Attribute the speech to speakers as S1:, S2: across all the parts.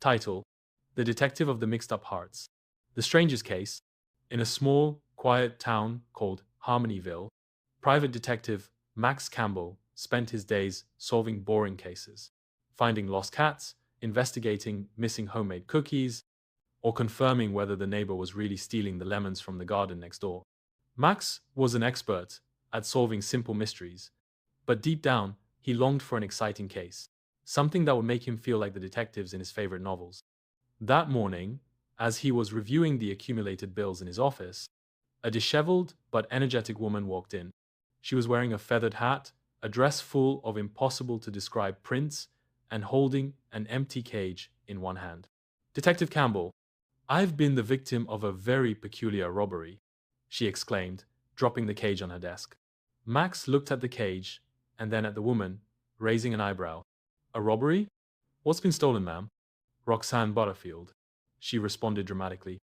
S1: Title: The Detective of the Mixed Up Hearts. The strangest case. In a small, quiet town called Harmonyville, private detective Max Campbell spent his days solving boring cases, finding lost cats, investigating missing homemade cookies, or confirming whether the neighbor was really stealing the lemons from the garden next door. Max was an expert at solving simple mysteries, but deep down, he longed for an exciting case, something that would make him feel like the detectives in his favorite novels. That morning, as he was reviewing the accumulated bills in his office, a disheveled but energetic woman walked in. She was wearing a feathered hat, a dress full of impossible to describe prints, and holding an empty cage in one hand. Detective Campbell, I've been the victim of a very peculiar robbery, she exclaimed, dropping the cage on her desk. Max looked at the cage and then at the woman, raising an eyebrow. A robbery? What's been stolen, ma'am? Roxanne Butterfield, she responded dramatically,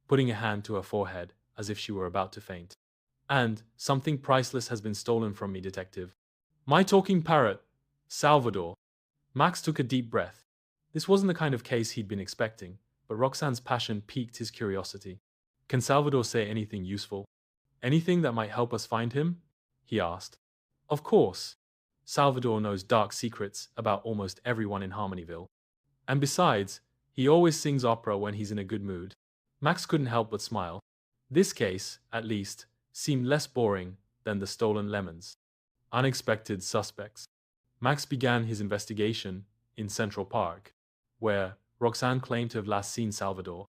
S1: putting a hand to her forehead as if she were about to faint. And something priceless has been stolen from me, detective. My talking parrot, Salvador. Max took a deep breath. This wasn't the kind of case he'd been expecting, but Roxanne's passion piqued his curiosity. Can Salvador say anything useful? Anything that might help us find him? He asked. Of course. Salvador knows dark secrets about almost everyone in Harmonyville. And besides, he always sings opera when he's in a good mood. Max couldn't help but smile. This case, at least, seemed less boring than the stolen lemons. Unexpected suspects. Max began his investigation in Central Park, where Roxanne claimed to have last seen Salvador.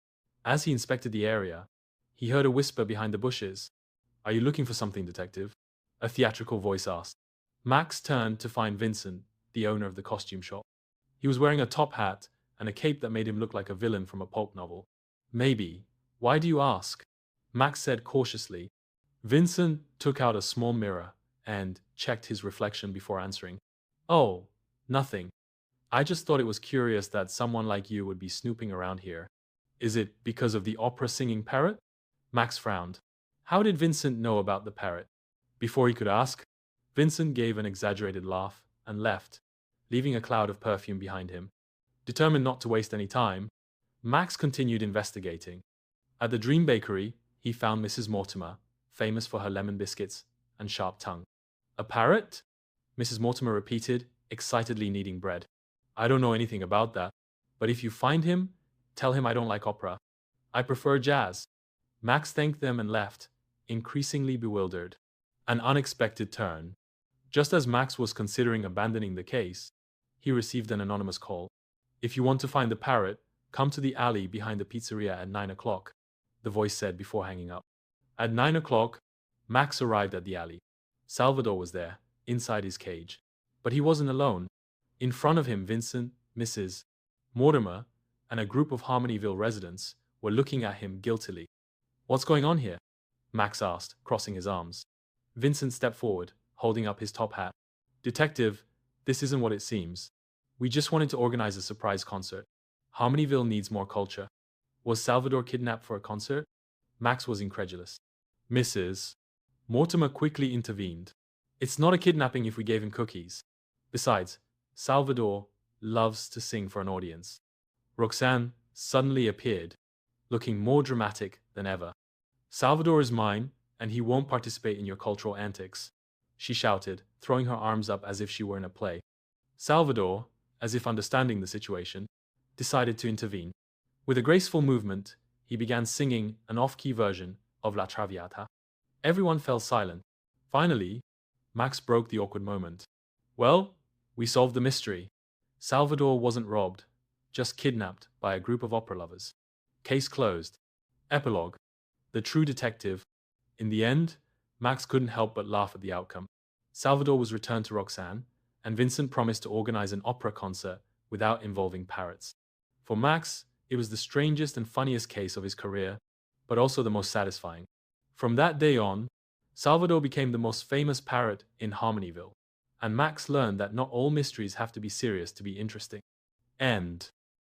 S1: As he inspected the area, he heard a whisper behind the bushes. Are you looking for something, detective? A theatrical voice asked. Max turned to find Vincent, the owner of the costume shop. He was wearing a top hat and a cape that made him look like a villain from a pulp novel. Maybe. Why do you ask? Max said cautiously. Vincent took out a small mirror and checked his reflection before answering. Oh, nothing. I just thought it was curious that someone like you would be snooping around here. Is it because of the opera-singing parrot? Max frowned. How did Vincent know about the parrot? Before he could ask, Vincent gave an exaggerated laugh and left, leaving a cloud of perfume behind him. Determined not to waste any time, Max continued investigating. At the Dream Bakery, he found Mrs. Mortimer, famous for her lemon biscuits and sharp tongue. A parrot? Mrs. Mortimer repeated, excitedly kneading bread. I don't know anything about that, but if you find him, tell him I don't like opera. I prefer jazz. Max thanked them and left, increasingly bewildered. An unexpected turn. Just as Max was considering abandoning the case, he received an anonymous call. If you want to find the parrot, come to the alley behind the pizzeria at 9 o'clock, the voice said before hanging up. At 9 o'clock, Max arrived at the alley. Salvador was there, inside his cage. But he wasn't alone. In front of him, Vincent, Mrs. Mortimer, and a group of Harmonyville residents were looking at him guiltily. What's going on here? Max asked, crossing his arms. Vincent stepped forward, holding up his top hat. Detective, this isn't what it seems. We just wanted to organize a surprise concert. Harmonyville needs more culture. Was Salvador kidnapped for a concert? Max was incredulous. Mrs. Mortimer quickly intervened. It's not a kidnapping if we gave him cookies. Besides, Salvador loves to sing for an audience. Roxanne suddenly appeared, looking more dramatic than ever. Salvador is mine, and he won't participate in your cultural antics, she shouted, throwing her arms up as if she were in a play. Salvador, as if understanding the situation, decided to intervene. With a graceful movement, he began singing an off-key version of La Traviata. Everyone fell silent. Finally, Max broke the awkward moment. Well, we solved the mystery. Salvador wasn't robbed, just kidnapped by a group of opera lovers. Case closed. Epilogue. The true detective. In the end, Max couldn't help but laugh at the outcome. Salvador was returned to Roxanne, and Vincent promised to organize an opera concert without involving parrots. For Max, it was the strangest and funniest case of his career, but also the most satisfying. From that day on, Salvador became the most famous parrot in Harmonyville, and Max learned that not all mysteries have to be serious to be interesting. End.